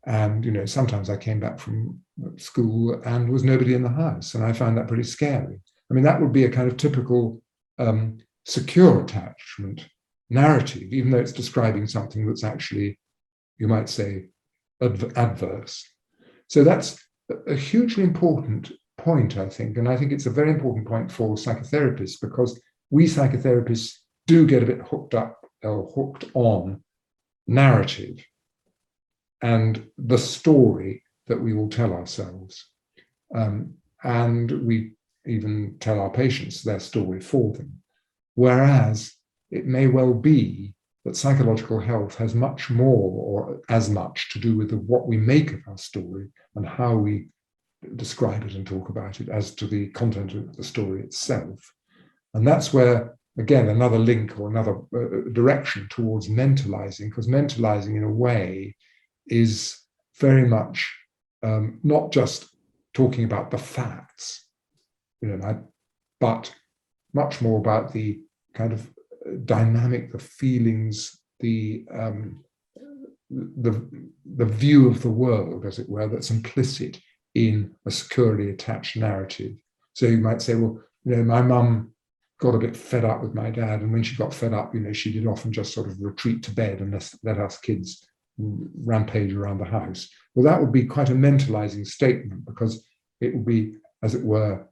And sometimes I came back from school and there was nobody in the house. And I found that pretty scary. I mean, that would be a kind of typical secure attachment narrative, even though it's describing something that's actually, you might say, adverse. So that's a hugely important point, I think. And I think it's a very important point for psychotherapists, because we psychotherapists do get a bit hooked on narrative and the story that we will tell ourselves. And we even tell our patients their story for them. Whereas it may well be that psychological health has much more, or as much, to do with what we make of our story and how we describe it and talk about it, as to the content of the story itself. And that's where again, another link or another direction towards mentalizing, because mentalizing in a way is very much not just talking about the facts, but much more about the kind of dynamic, the feelings, the view of the world, as it were, that's implicit in a securely attached narrative. So you might say, well, my mum got a bit fed up with my dad, and when she got fed up, she did often just sort of retreat to bed and let us kids rampage around the house. Well, that would be quite a mentalizing statement, because it would be, as it were,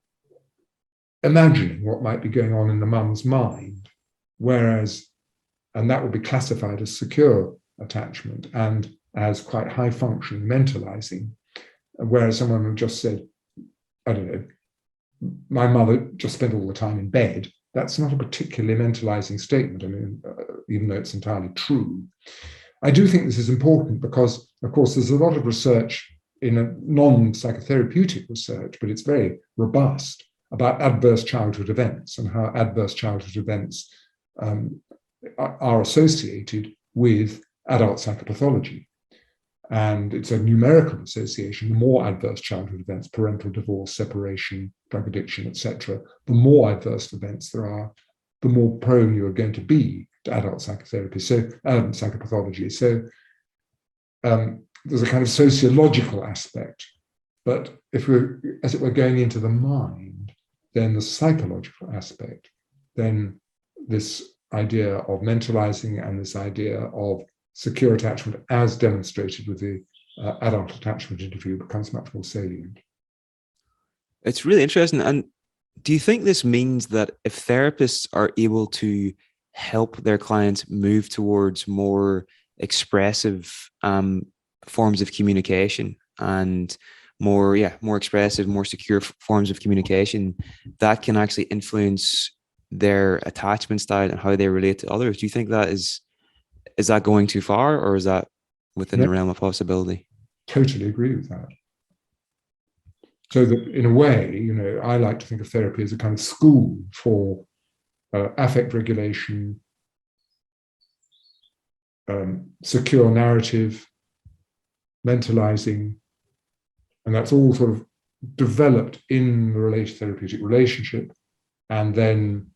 imagining what might be going on in the mum's mind, and that would be classified as secure attachment and as quite high functioning mentalizing, whereas someone who just said, I don't know, my mother just spent all the time in bed, that's not a particularly mentalizing statement. I mean, even though it's entirely true. I do think this is important because, of course, there's a lot of research in a non-psychotherapeutic research, but it's very robust, about adverse childhood events and how adverse childhood events are associated with adult psychopathology. And it's a numerical association. The more adverse childhood events, parental divorce, separation, drug addiction, etc., the more adverse events there are, the more prone you are going to be to adult psychotherapy, psychopathology. So there's a kind of sociological aspect. But if we're, as it were, going into the mind, then the psychological aspect, then this idea of mentalizing and this idea of secure attachment as demonstrated with the adult attachment interview becomes much more salient. It's really interesting. And do you think this means that if therapists are able to help their clients move towards more expressive forms of communication and more expressive, more secure forms of communication, that can actually influence their attachment style and how they relate to others? Do you think that is that going too far, or is that within the realm of possibility? Totally agree with that. So that in a way, I like to think of therapy as a kind of school for affect regulation, secure narrative, mentalizing, and that's all sort of developed in the therapeutic relationship. And then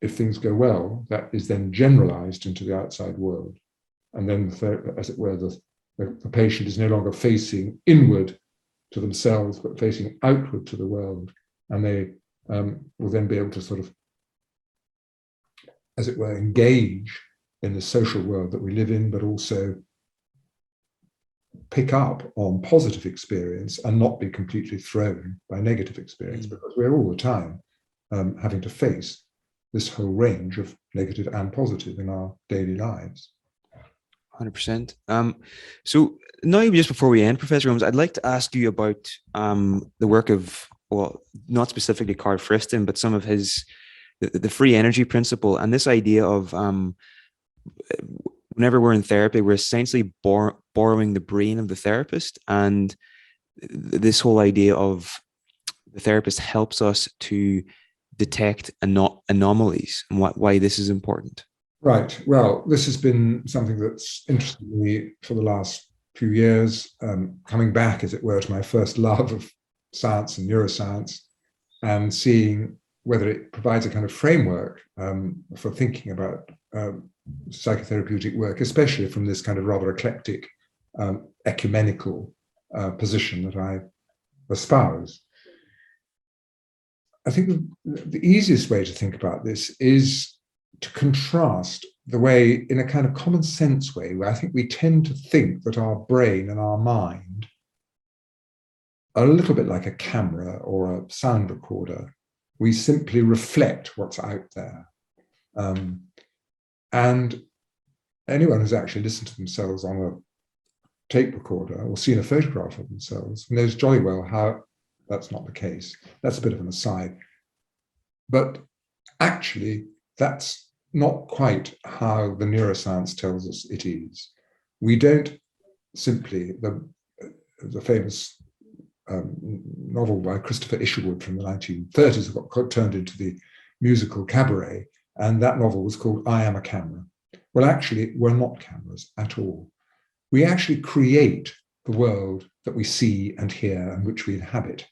if things go well, that is then generalized into the outside world. And then, as it were, the patient is no longer facing inward to themselves, but facing outward to the world. And they will then be able to sort of, as it were, engage in the social world that we live in, but also pick up on positive experience and not be completely thrown by negative experience, because we're all the time having to face this whole range of negative and positive in our daily lives. 100%. So now, just before we end, Professor Holmes, I'd like to ask you about the work of, well, not specifically Carl Friston, but some of the free energy principle, and this idea of whenever we're in therapy, we're essentially borrowing the brain of the therapist, and this whole idea of the therapist helps us to detect anomalies, and why this is important. Right. Well, this has been something that's interested me for the last few years, coming back, as it were, to my first love of science and neuroscience, and seeing whether it provides a kind of framework for thinking about psychotherapeutic work, especially from this kind of rather eclectic, ecumenical position that I espouse. I think the easiest way to think about this is to contrast the way, in a kind of common sense way, where I think we tend to think that our brain and our mind are a little bit like a camera or a sound recorder. We simply reflect what's out there. And anyone who's actually listened to themselves on a tape recorder or seen a photograph of themselves knows jolly well how that's not the case. That's a bit of an aside. But actually, that's not quite how the neuroscience tells us it is. We don't simply, the famous novel by Christopher Isherwood from the 1930s got turned into the musical cabaret, and that novel was called I Am a Camera. Well, actually, we're not cameras at all. We actually create the world that we see and hear and which we inhabit.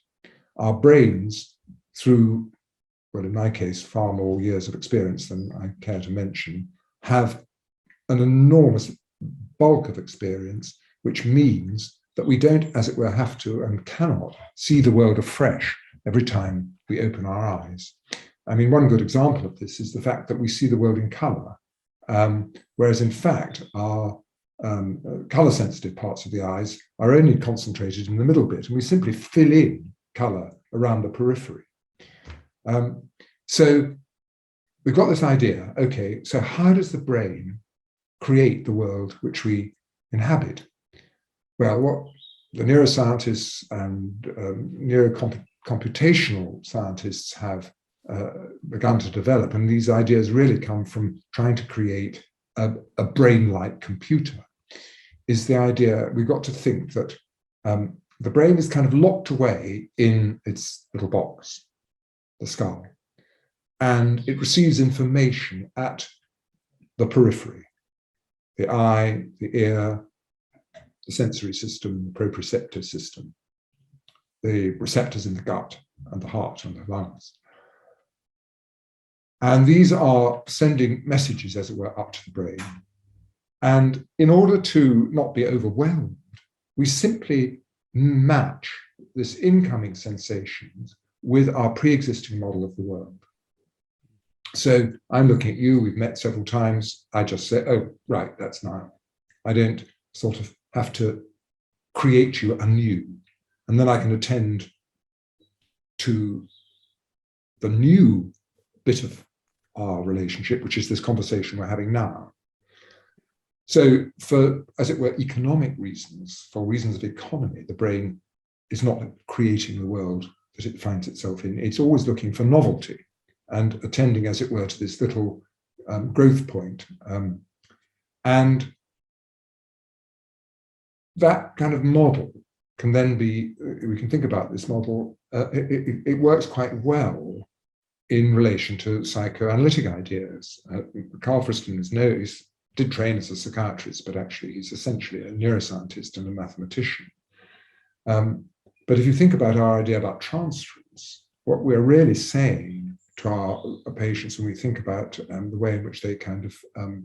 Our brains, through, well, in my case, far more years of experience than I care to mention, have an enormous bulk of experience, which means that we don't, as it were, have to and cannot see the world afresh every time we open our eyes. I mean, one good example of this is the fact that we see the world in color, whereas in fact, our color-sensitive parts of the eyes are only concentrated in the middle bit, and we simply fill in color around the periphery. So we've got this idea, okay, so how does the brain create the world which we inhabit? Well, what the neuroscientists and neurocomputational scientists have begun to develop, and these ideas really come from trying to create a brain-like computer, is the idea we've got to think that the brain is kind of locked away in its little box, the skull, and it receives information at the periphery, the eye, the ear, the sensory system, the proprioceptive system, the receptors in the gut and the heart and the lungs. And these are sending messages, as it were, up to the brain. And in order to not be overwhelmed, we simply match this incoming sensations with our pre-existing model of the world. So I'm looking at you, we've met several times. I just say, oh, right, that's now. I don't sort of have to create you anew. And then I can attend to the new bit of our relationship, which is this conversation we're having now. So for, as it were, economic reasons, for reasons of economy, the brain is not creating the world that it finds itself in. It's always looking for novelty and attending, as it were, to this little growth point. And that kind of model can then be, we can think about this model, it works quite well in relation to psychoanalytic ideas. Carl Friston did train as a psychiatrist, but actually he's essentially a neuroscientist and a mathematician. But if you think about our idea about transference, what we're really saying to our patients when we think about the way in which they kind of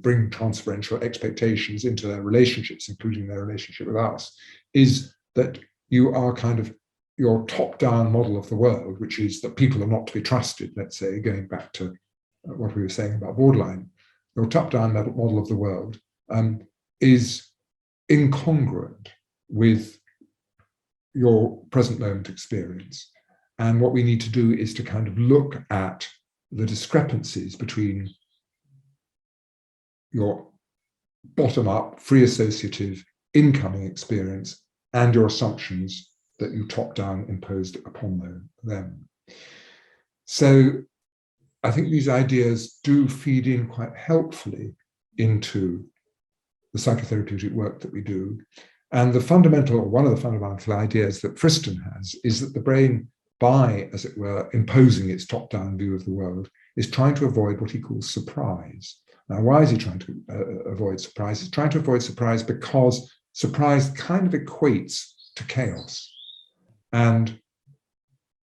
bring transferential expectations into their relationships, including their relationship with us, is that you are kind of your top-down model of the world, which is that people are not to be trusted, let's say, going back to what we were saying about borderline, your top-down model of the world is incongruent with your present moment experience. And what we need to do is to kind of look at the discrepancies between your bottom-up, free associative, incoming experience and your assumptions that you top-down imposed upon them. So I think these ideas do feed in quite helpfully into the psychotherapeutic work that we do. And the fundamental, or one of the fundamental ideas that Friston has, is that the brain, by, as it were, imposing its top-down view of the world, is trying to avoid what he calls surprise. Now, why is he trying to avoid surprise? He's trying to avoid surprise because surprise kind of equates to chaos. And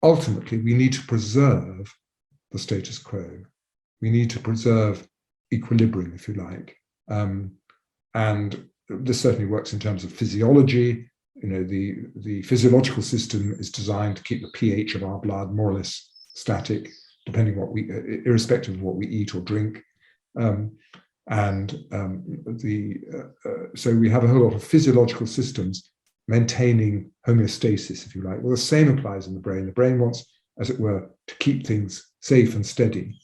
ultimately, we need to preserve the status quo. We need to preserve equilibrium, if you like. And this certainly works in terms of physiology. You know, the physiological system is designed to keep the pH of our blood more or less static, depending what we, irrespective of what we eat or drink. So we have a whole lot of physiological systems maintaining homeostasis, if you like. Well, the same applies in the brain. The brain wants, as it were, to keep things safe and steady.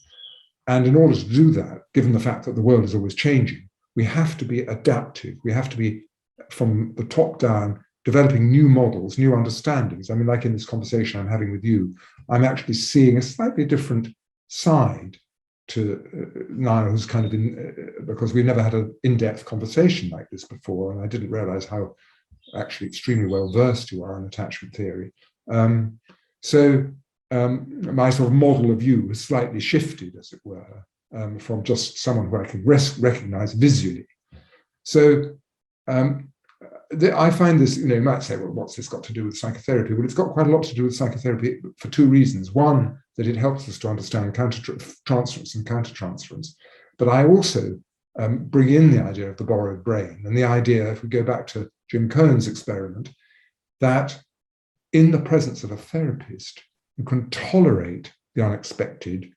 And in order to do that, given the fact that the world is always changing, we have to be adaptive. We have to be, from the top down, developing new models, new understandings. I mean, like in this conversation I'm having with you, I'm actually seeing a slightly different side to Niall, who's kind of because we never had an in-depth conversation like this before, and I didn't realize how actually extremely well versed you are in attachment theory. So my sort of model of you has slightly shifted, as it were, from just someone who I can recognize visually. So I find this, you might say, well, what's this got to do with psychotherapy? Well, it's got quite a lot to do with psychotherapy for two reasons. One, that it helps us to understand countertransference and countertransference. But I also bring in the idea of the borrowed brain and the idea, if we go back to Jim Cohen's experiment, that in the presence of a therapist, you can tolerate the unexpected,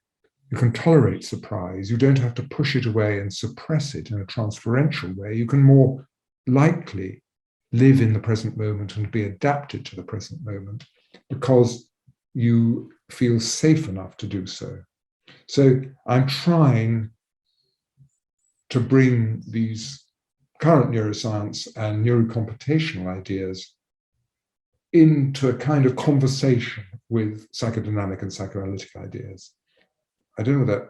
you can tolerate surprise, you don't have to push it away and suppress it in a transferential way. You can more likely live in the present moment and be adapted to the present moment because you feel safe enough to do so. So I'm trying to bring these current neuroscience and neurocomputational ideas into a kind of conversation with psychodynamic and psychoanalytic ideas. I don't know if that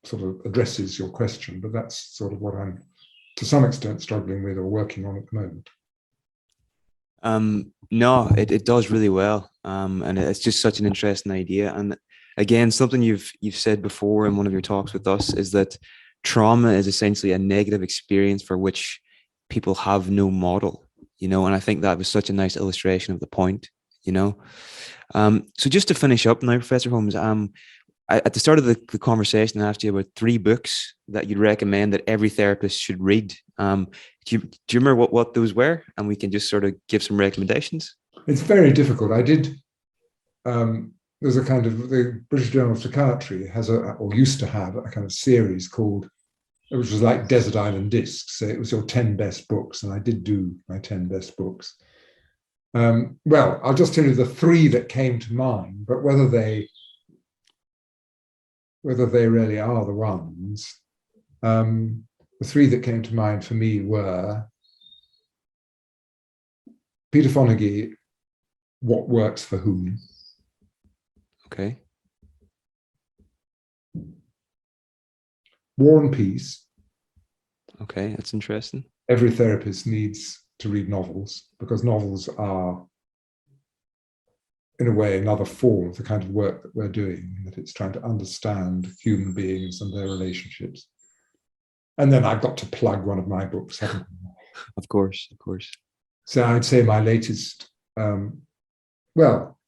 sort of addresses your question, but that's sort of what I'm, to some extent, struggling with or working on at the moment. No, it does really well. And it's just such an interesting idea. And again, something you've said before in one of your talks with us is that trauma is essentially a negative experience for which people have no model, and I think that was such a nice illustration of the point, So just to finish up now, Professor Holmes, at the start of the conversation, I asked you about 3 books that you'd recommend that every therapist should read. Do you remember what those were? And we can just sort of give some recommendations. It's very difficult. I did. There's a kind of, the British Journal of Psychiatry has or used to have a kind of series called, which was like Desert Island Discs. So it was your 10 best books, and I did do my 10 best books. Well, I'll just tell you the 3 that came to mind, but whether they really are the ones. The 3 that came to mind for me were Peter Fonagy, What Works for Whom? Okay. War and Peace. Okay, that's interesting. Every therapist needs to read novels because novels are, in a way, another form of the kind of work that we're doing, that it's trying to understand human beings and their relationships. And then I've got to plug one of my books, haven't I? Of course. So I'd say my latest, I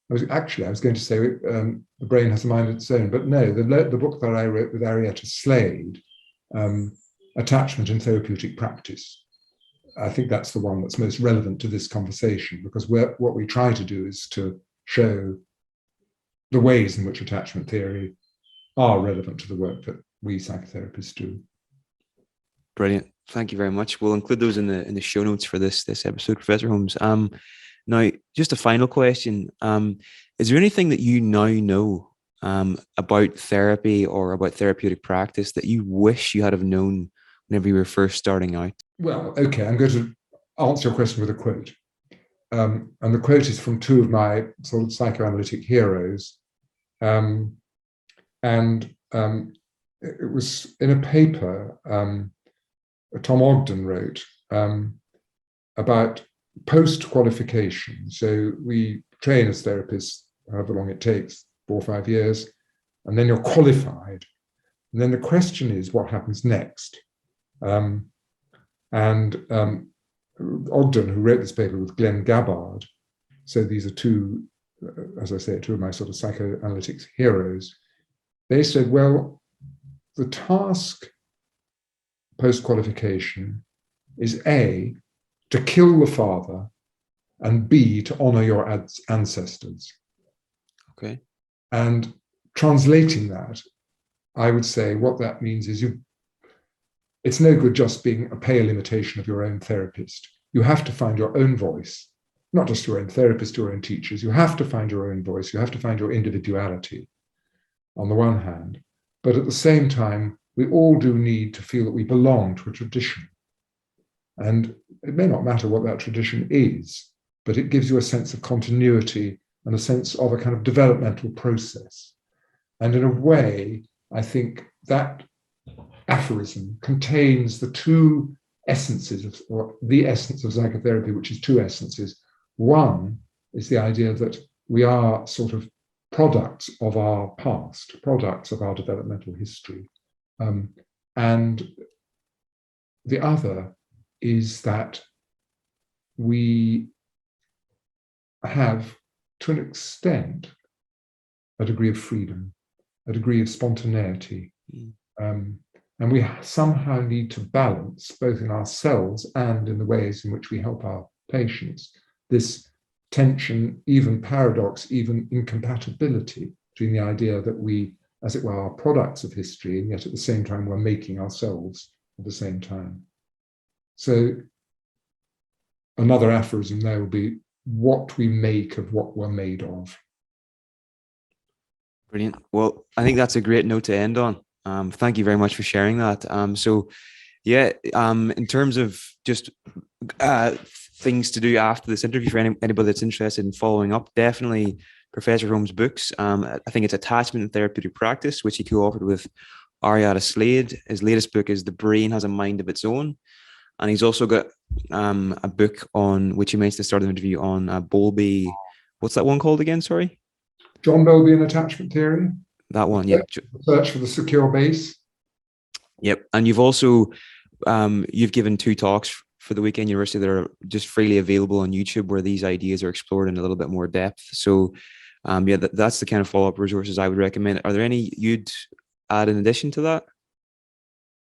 was going to say The Brain Has a Mind of Its Own, but no, the book that I wrote with Arietta Slade, Attachment in Therapeutic Practice. I think that's the one that's most relevant to this conversation, because what we try to do is to show the ways in which attachment theory are relevant to the work that we psychotherapists do. Brilliant. Thank you very much. We'll include those in the show notes for this episode, Professor Holmes. Now, just a final question. Is there anything that you now know about therapy or about therapeutic practice that you wish you had have known whenever you were first starting out? Well, okay, I'm going to answer your question with a quote. And the quote is from 2 of my sort of psychoanalytic heroes. It was in a paper Tom Ogden wrote about post-qualification. So we train as therapists, however long it takes, 4 or 5 years, and then you're qualified. And then the question is, what happens next? Ogden, who wrote this paper with Glenn Gabbard, so these are 2, as I say, 2 of my sort of psychoanalytic heroes, they said, well, the task post-qualification is A, to kill the father, and B, to honor your ancestors. Okay. And translating that, I would say what that means is it's no good just being a pale imitation of your own therapist. You have to find your own voice, not just your own therapist, your own teachers. You have to find your own voice. You have to find your individuality on the one hand. But at the same time, we all do need to feel that we belong to a tradition. And it may not matter what that tradition is, but it gives you a sense of continuity and a sense of a kind of developmental process. And in a way, I think that aphorism contains the 2 essences, or the essence of psychotherapy, which is 2 essences. One is the idea that we are sort of products of our past, products of our developmental history. And the other is that we have, to an extent, a degree of freedom, a degree of spontaneity. And we somehow need to balance, both in ourselves and in the ways in which we help our patients, this tension, even paradox, even incompatibility between the idea that we, as it were, are products of history, and yet at the same time we're making ourselves at the same time. So another aphorism there will be, what we make of what we're made of. Brilliant. Well, I think that's a great note to end on. Thank you very much for sharing that. In terms of just things to do after this interview for anybody that's interested in following up, definitely Professor Holmes' books. I think it's Attachment and Therapeutic Practice, which he co-authored with Ariada Slade. His latest book is The Brain Has a Mind of Its Own. And he's also got a book on, which he mentioned at the start of the interview, on Bowlby. What's that one called again? Sorry? John Bowlby and Attachment Theory. That one, yeah. Search for the Secure Base. Yep. And you've also, you've given 2 talks for the Weekend University that are just freely available on YouTube, where these ideas are explored in a little bit more depth. So that's the kind of follow-up resources I would recommend. Are there any you'd add in addition to that?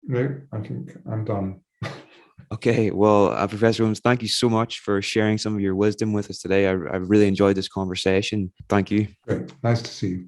No, I think I'm done. Okay, well, Professor Holmes, thank you so much for sharing some of your wisdom with us today. I really enjoyed this conversation. Thank you. Great. Nice to see you.